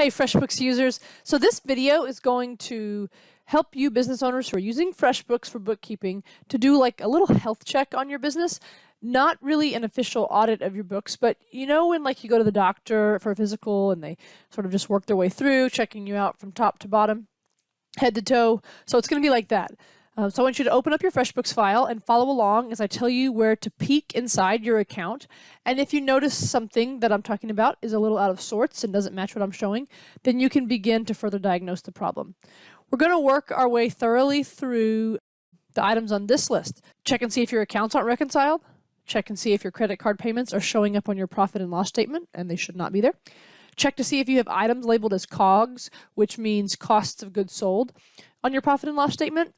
Hey FreshBooks users, so this video is going to help you business owners who are using FreshBooks for bookkeeping to do like a little health check on your business. Not really an official audit of your books, but you know when like you go to the doctor for a physical and they sort of just work their way through, checking you out from top to bottom, head to toe. So it's going to be like that. So I want you to open up your FreshBooks file and follow along as I tell you where to peek inside your account. And if you notice something that I'm talking about is a little out of sorts and doesn't match what I'm showing, then you can begin to further diagnose the problem. We're going to work our way thoroughly through the items on this list. Check and see if your accounts aren't reconciled. Check and see if your credit card payments are showing up on your profit and loss statement, and they should not be there. Check to see if you have items labeled as COGS, which means costs of goods sold, on your profit and loss statement.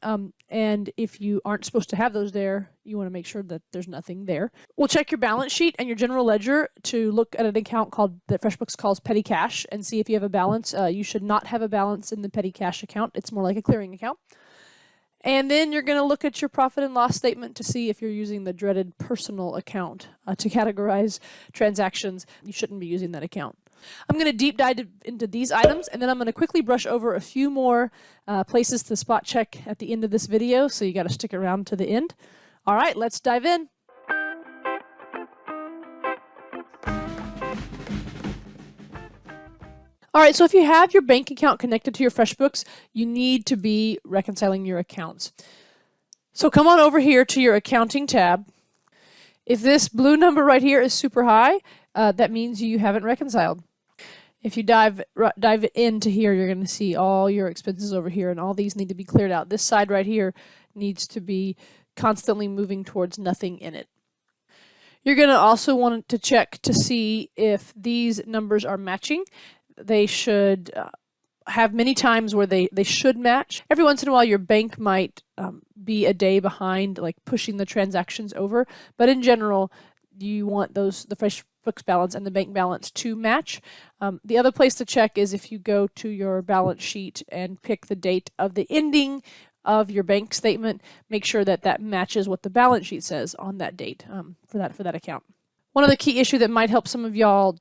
And if you aren't supposed to have those there, you want to make sure that there's nothing there. We'll check your balance sheet and your general ledger to look at an account that FreshBooks calls petty cash and see if you have a balance. You should not have a balance in the petty cash account. It's more like a clearing account. And then you're going to look at your profit and loss statement to see if you're using the dreaded personal account to categorize transactions. You shouldn't be using that account. I'm going to deep dive into these items, and then I'm going to quickly brush over a few more places to spot check at the end of this video, so you got to stick around to the end. All right, let's dive in. All right, so if you have your bank account connected to your FreshBooks, you need to be reconciling your accounts. So come on over here to your accounting tab. If this blue number right here is super high, that means you haven't reconciled. If you dive into here, you're going to see all your expenses over here, and all these need to be cleared out. This side right here needs to be constantly moving towards nothing in it. You're going to also want to check to see if these numbers are matching. They should have many times where they should match. Every once in a while, your bank might be a day behind, like pushing the transactions over. But in general, you want the FreshBooks balance and the bank balance to match. The other place to check is if you go to your balance sheet and pick the date of the ending of your bank statement, make sure that that matches what the balance sheet says on that date for that account. One of the key issues that might help some of y'all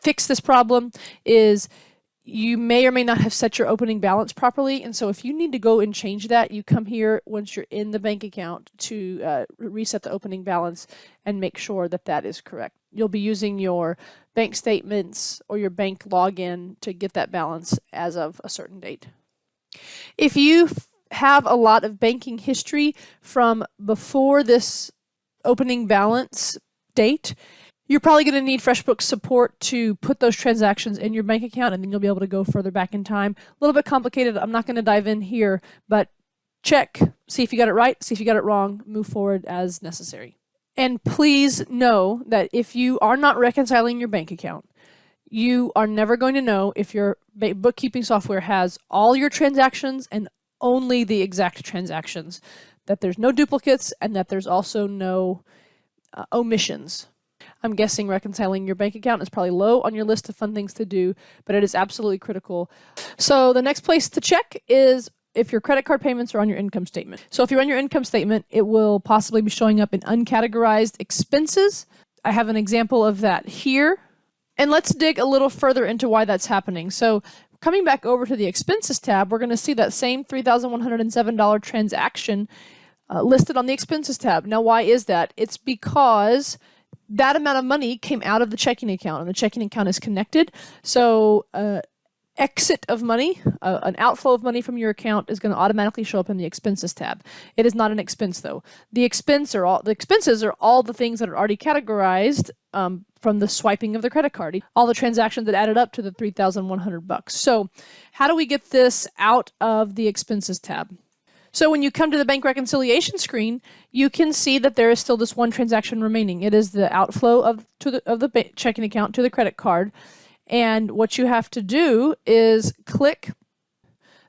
fix this problem is you may or may not have set your opening balance properly, and so if you need to go and change that, you come here once you're in the bank account to reset the opening balance and make sure that that is correct. You'll be using your bank statements or your bank login to get that balance as of a certain date. If you have a lot of banking history from before this opening balance date, you're probably going to need FreshBooks support to put those transactions in your bank account, and then you'll be able to go further back in time. A little bit complicated. I'm not going to dive in here, but check, see if you got it right, see if you got it wrong, move forward as necessary. And please know that if you are not reconciling your bank account, you are never going to know if your bookkeeping software has all your transactions and only the exact transactions, that there's no duplicates, and that there's also no omissions. I'm guessing reconciling your bank account is probably low on your list of fun things to do, but it is absolutely critical. So the next place to check is if your credit card payments are on your income statement. So if you're on your income statement, it will possibly be showing up in uncategorized expenses. I have an example of that here. And let's dig a little further into why that's happening. So coming back over to the expenses tab, we're going to see that same $3,107 transaction listed on the expenses tab. Now, why is that? It's because that amount of money came out of the checking account, and the checking account is connected. So exit of money, an outflow of money from your account is going to automatically show up in the expenses tab. It is not an expense though. The expenses are all the things that are already categorized from the swiping of the credit card, all the transactions that added up to the $3,100. So how do we get this out of the expenses tab? So when you come to the bank reconciliation screen, you can see that there is still this one transaction remaining. It is the outflow of the checking account to the credit card. And what you have to do is click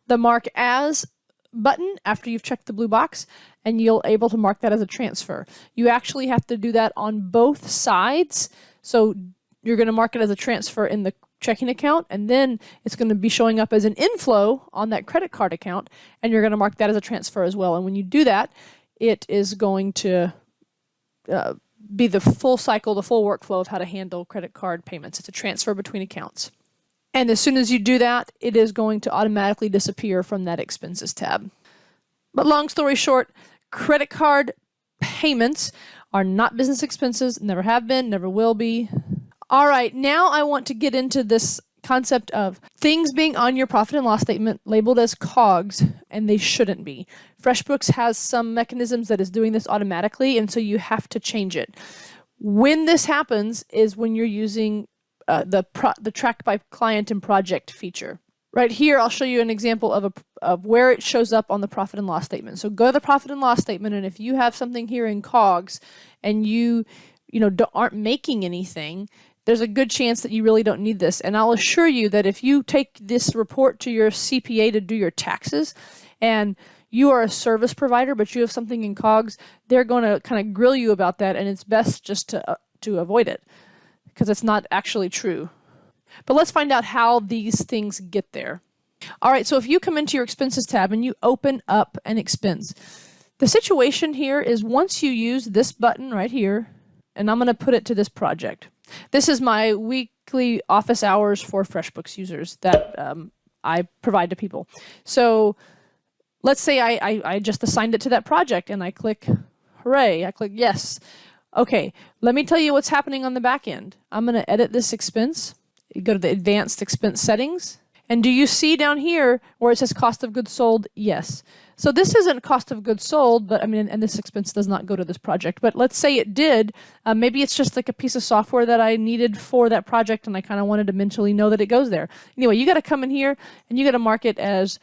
the Mark As button after you've checked the blue box, and you'll able to mark that as a transfer. You actually have to do that on both sides. So you're going to mark it as a transfer in the checking account, and then it's going to be showing up as an inflow on that credit card account, and you're going to mark that as a transfer as well. And when you do that, it is going to be the full cycle, the full workflow of how to handle credit card payments. It's a transfer between accounts. And as soon as you do that, it is going to automatically disappear from that expenses tab. But long story short, credit card payments are not business expenses, never have been, never will be. All right, now I want to get into this concept of things being on your profit and loss statement labeled as COGS, and they shouldn't be. FreshBooks has some mechanisms that is doing this automatically, and so you have to change it. When this happens is when you're using the track by client and project feature. Right here, I'll show you an example of where it shows up on the profit and loss statement. So go to the profit and loss statement, and if you have something here in COGS and you aren't making anything, there's a good chance that you really don't need this. And I'll assure you that if you take this report to your CPA to do your taxes, and you are a service provider, but you have something in COGS, they're going to kind of grill you about that, and it's best just to avoid it because it's not actually true. But let's find out how these things get there. All right, so if you come into your expenses tab and you open up an expense, the situation here is once you use this button right here, and I'm going to put it to this project. This is my weekly office hours for FreshBooks users that I provide to people. So let's say I just assigned it to that project and I click, hooray, I click yes. Okay, let me tell you what's happening on the back end. I'm going to edit this expense. You go to the advanced expense settings. And do you see down here where it says cost of goods sold? Yes. So this isn't cost of goods sold, but I mean, and this expense does not go to this project. But let's say it did. Maybe it's just like a piece of software that I needed for that project, and I kind of wanted to mentally know that it goes there. Anyway, you got to come in here and you got to mark it as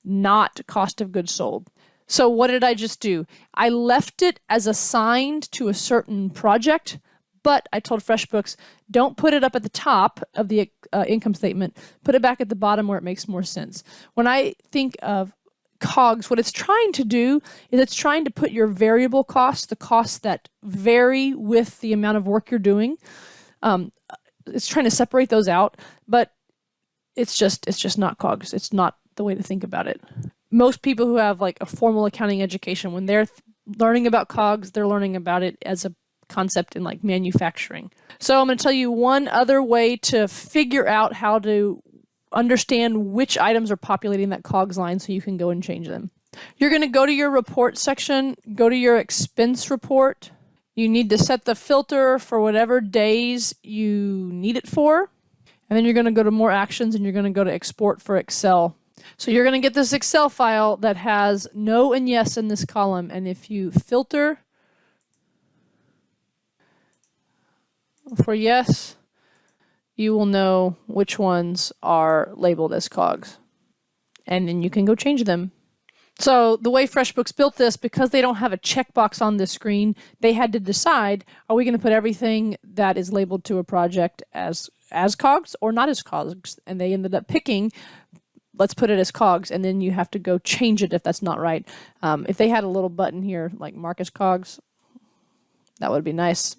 not cost of goods sold. So what did I just do? I left it as assigned to a certain project, but I told FreshBooks, don't put it up at the top of the income statement. Put it back at the bottom where it makes more sense. When I think of COGS, what it's trying to do is it's trying to put your variable costs, the costs that vary with the amount of work you're doing. It's trying to separate those out, but it's just not COGS. It's not the way to think about it. Most people who have like a formal accounting education, when they're learning about COGS, they're learning about it as a concept in like manufacturing. So I'm going to tell you one other way to figure out how to understand which items are populating that COGS line so you can go and change them. You're going to go to your report section, go to your expense report. You need to set the filter for whatever days you need it for. And then you're going to go to more actions and you're going to go to export for Excel. So you're going to get this Excel file that has no and yes in this column. And if you filter for yes, you will know which ones are labeled as COGS. And then you can go change them. So the way FreshBooks built this, because they don't have a checkbox on this screen, they had to decide, are we going to put everything that is labeled to a project as COGS or not as COGS? And they ended up picking, let's put it as COGS, and then you have to go change it if that's not right. If they had a little button here, like mark as COGS, that would be nice.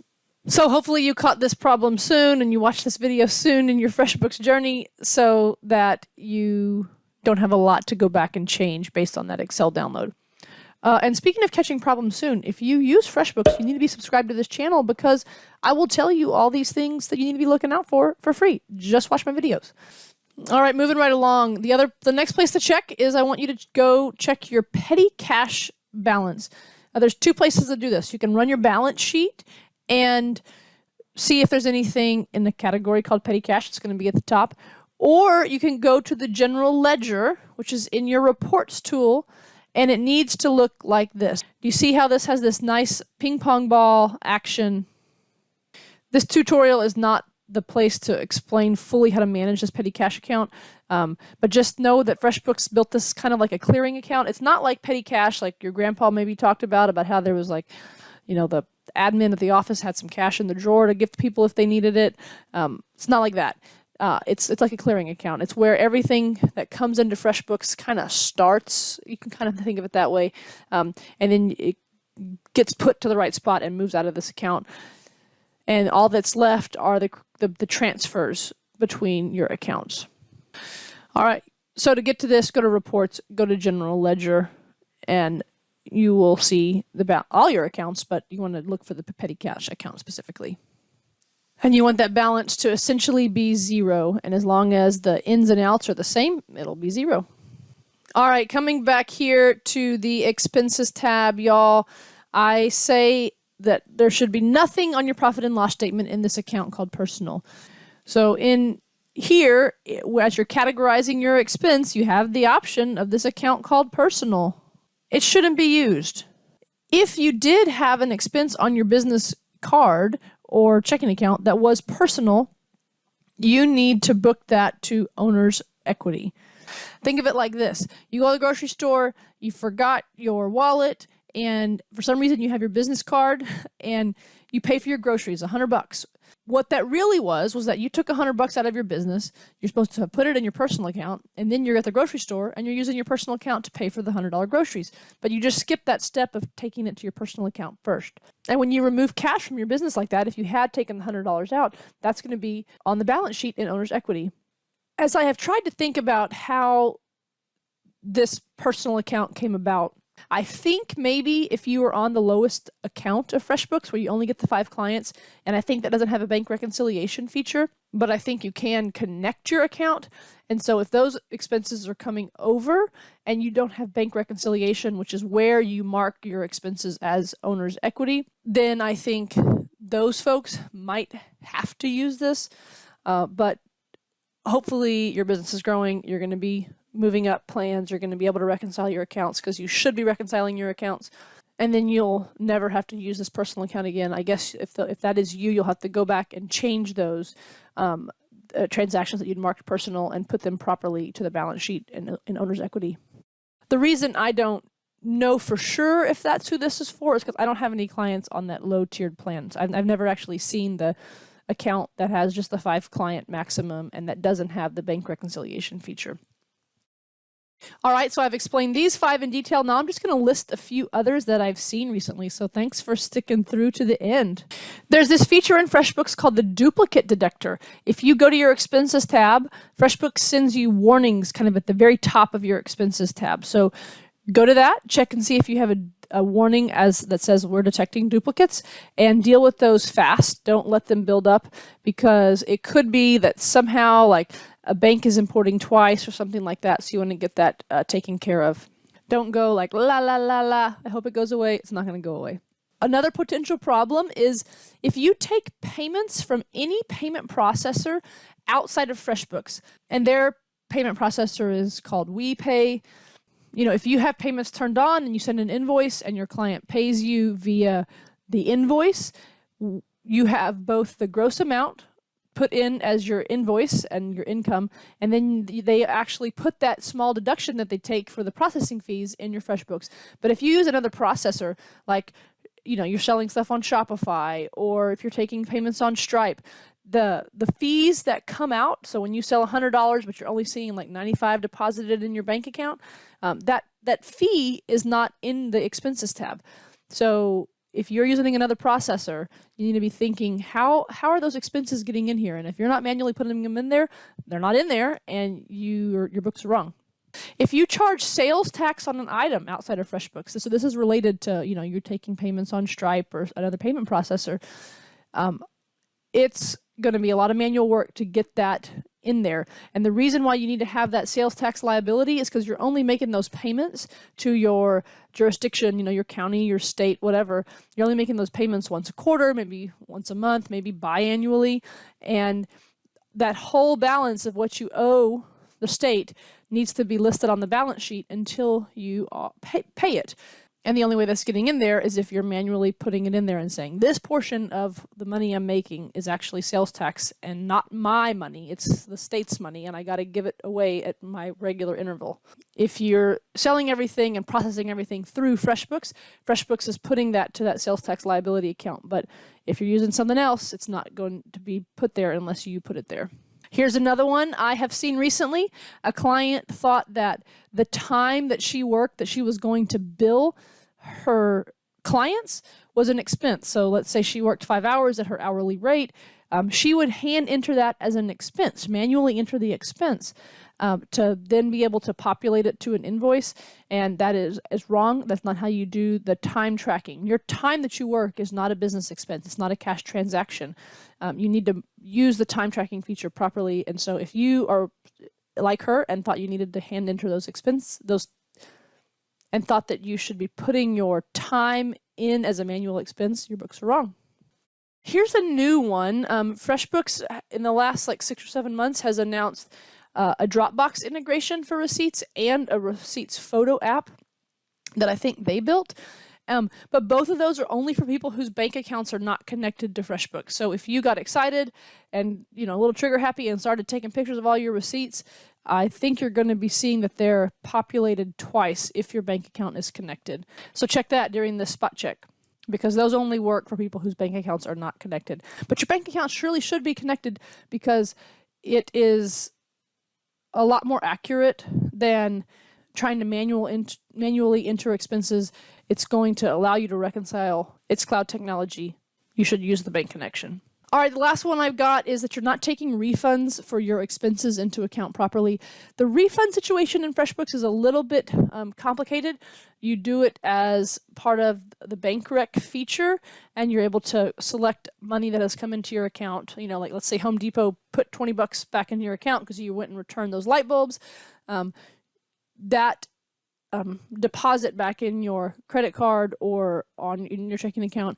So hopefully you caught this problem soon and you watched this video soon in your FreshBooks journey so that you don't have a lot to go back and change based on that Excel download. And speaking of catching problems soon, if you use FreshBooks, you need to be subscribed to this channel because I will tell you all these things that you need to be looking out for free. Just watch my videos. All right, moving right along. The next place to check is I want you to go check your petty cash balance. There's two places to do this. You can run your balance sheet and see if there's anything in the category called petty cash. It's going to be at the top. Or you can go to the general ledger, which is in your reports tool, and it needs to look like this. Do you see how this has this nice ping pong ball action? This tutorial is not the place to explain fully how to manage this petty cash account, but just know that FreshBooks built this kind of like a clearing account. It's not like petty cash like your grandpa maybe talked about how there was like, the admin at the office had some cash in the drawer to give to people if they needed it. It's not like that. It's like a clearing account. It's where everything that comes into FreshBooks kind of starts. You can kind of think of it that way. And then it gets put to the right spot and moves out of this account. And all that's left are the transfers between your accounts. All right. So to get to this, go to reports, go to general ledger, and you will see all your accounts, but you want to look for the petty cash account specifically. And you want that balance to essentially be 0. And as long as the ins and outs are the same, it'll be 0. All right, coming back here to the expenses tab, y'all, I say that there should be nothing on your profit and loss statement in this account called personal. So in here, as you're categorizing your expense, you have the option of this account called personal. It shouldn't be used. If you did have an expense on your business card or checking account that was personal, you need to book that to owner's equity. Think of it like this. You go to the grocery store, you forgot your wallet, and for some reason you have your business card and you pay for your groceries, $100. What that really was that you took $100 out of your business, you're supposed to put it in your personal account, and then you're at the grocery store and you're using your personal account to pay for the $100 groceries. But you just skipped that step of taking it to your personal account first. And when you remove cash from your business like that, if you had taken the $100 out, that's going to be on the balance sheet in owner's equity. As I have tried to think about how this personal account came about, I think maybe if you were on the lowest account of FreshBooks where you only get the 5 clients, and I think that doesn't have a bank reconciliation feature, but I think you can connect your account. And so if those expenses are coming over and you don't have bank reconciliation, which is where you mark your expenses as owner's equity, then I think those folks might have to use this. But hopefully your business is growing. You're going to be moving up plans, you're going to be able to reconcile your accounts because you should be reconciling your accounts, and then you'll never have to use this personal account again. I guess if that is you, you'll have to go back and change those transactions that you'd marked personal and put them properly to the balance sheet in owner's equity. The reason I don't know for sure if that's who this is for is because I don't have any clients on that low tiered plans. I've never actually seen the account that has just the 5 client maximum and that doesn't have the bank reconciliation feature. All right, so I've explained these 5 in detail. Now I'm just going to list a few others that I've seen recently, so thanks for sticking through to the end. There's this feature in FreshBooks called the duplicate detector. If you go to your expenses tab, FreshBooks sends you warnings kind of at the very top of your expenses tab. So go to that, check and see if you have a warning that says we're detecting duplicates, and deal with those fast. Don't let them build up, because it could be that somehow like a bank is importing twice or something like that, so you want to get that taken care of. Don't go like, la, la, la, la, I hope it goes away. It's not going to go away. Another potential problem is if you take payments from any payment processor outside of FreshBooks, and their payment processor is called WePay. If you have payments turned on and you send an invoice and your client pays you via the invoice, you have both the gross amount put in as your invoice and your income, and then they actually put that small deduction that they take for the processing fees in your FreshBooks. But if you use another processor, like you're selling stuff on Shopify, or if you're taking payments on Stripe, the fees that come out, so when you sell $100 but you're only seeing like $95 deposited in your bank account, that fee is not in the expenses tab. So if you're using another processor, you need to be thinking, how are those expenses getting in here? And if you're not manually putting them in there, they're not in there, and your books are wrong. If you charge sales tax on an item outside of FreshBooks, so this is related to, you're taking payments on Stripe or another payment processor, it's going to be a lot of manual work to get that in there. And the reason why you need to have that sales tax liability is because you're only making those payments to your jurisdiction, your county, your state, whatever. You're only making those payments once a quarter, maybe once a month, maybe biannually. And that whole balance of what you owe the state needs to be listed on the balance sheet until you pay it. And the only way that's getting in there is if you're manually putting it in there and saying, this portion of the money I'm making is actually sales tax and not my money. It's the state's money, and I got to give it away at my regular interval. If you're selling everything and processing everything through FreshBooks, FreshBooks is putting that to that sales tax liability account. But if you're using something else, it's not going to be put there unless you put it there. Here's another one I have seen recently. A client thought that the time that she worked that she was going to bill her clients was an expense. So let's say she worked 5 hours at her hourly rate. she would hand enter that as an expense, manually enter the expense, to then be able to populate it to an invoice, and that is wrong. That's not how you do the time tracking. Your time that you work is not a business expense. It's not a cash transaction. You need to use the time tracking feature properly, and so if you are like her and thought you needed to hand enter those and thought that you should be putting your time in as a manual expense, your books are wrong. Here's a new one. FreshBooks in the last like 6 or 7 months has announced a Dropbox integration for receipts and a receipts photo app that I think they built. But both of those are only for people whose bank accounts are not connected to FreshBooks. So if you got excited and, a little trigger happy and started taking pictures of all your receipts, I think you're going to be seeing that they're populated twice if your bank account is connected. So check that during the spot check, because those only work for people whose bank accounts are not connected. But your bank account surely should be connected, because it is a lot more accurate than trying to manually enter expenses. It's going to allow you to reconcile. It's cloud technology. You should use the bank connection. All right, the last one I've got is that you're not taking refunds for your expenses into account properly. The refund situation in FreshBooks is a little bit complicated. You do it as part of the bank rec feature, and you're able to select money that has come into your account. Like let's say Home Depot put $20 back in your account because you went and returned those light bulbs. That deposit back in your credit card or in your checking account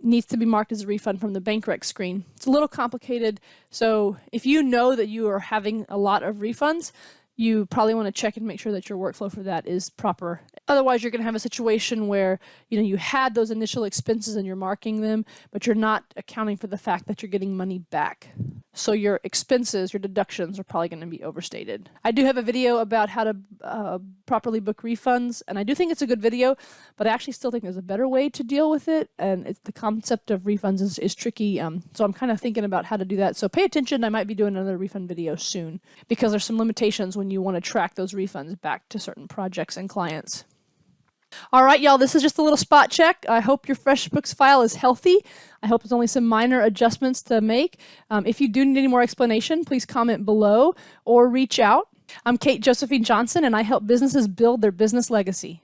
needs to be marked as a refund from the bank rec screen. It's a little complicated, so if you know that you are having a lot of refunds, you probably want to check and make sure that your workflow for that is proper. Otherwise, you're going to have a situation where you had those initial expenses and you're marking them, but you're not accounting for the fact that you're getting money back. So your expenses, your deductions are probably going to be overstated. I do have a video about how to properly book refunds, and I do think it's a good video, but I actually still think there's a better way to deal with it, and the concept of refunds is tricky, so I'm kind of thinking about how to do that. So pay attention, I might be doing another refund video soon, because there's some limitations when you want to track those refunds back to certain projects and clients. All right, y'all, this is just a little spot check. I hope your FreshBooks file is healthy. I hope there's only some minor adjustments to make. If you do need any more explanation, please comment below or reach out. I'm Kate Josephine Johnson, and I help businesses build their business legacy.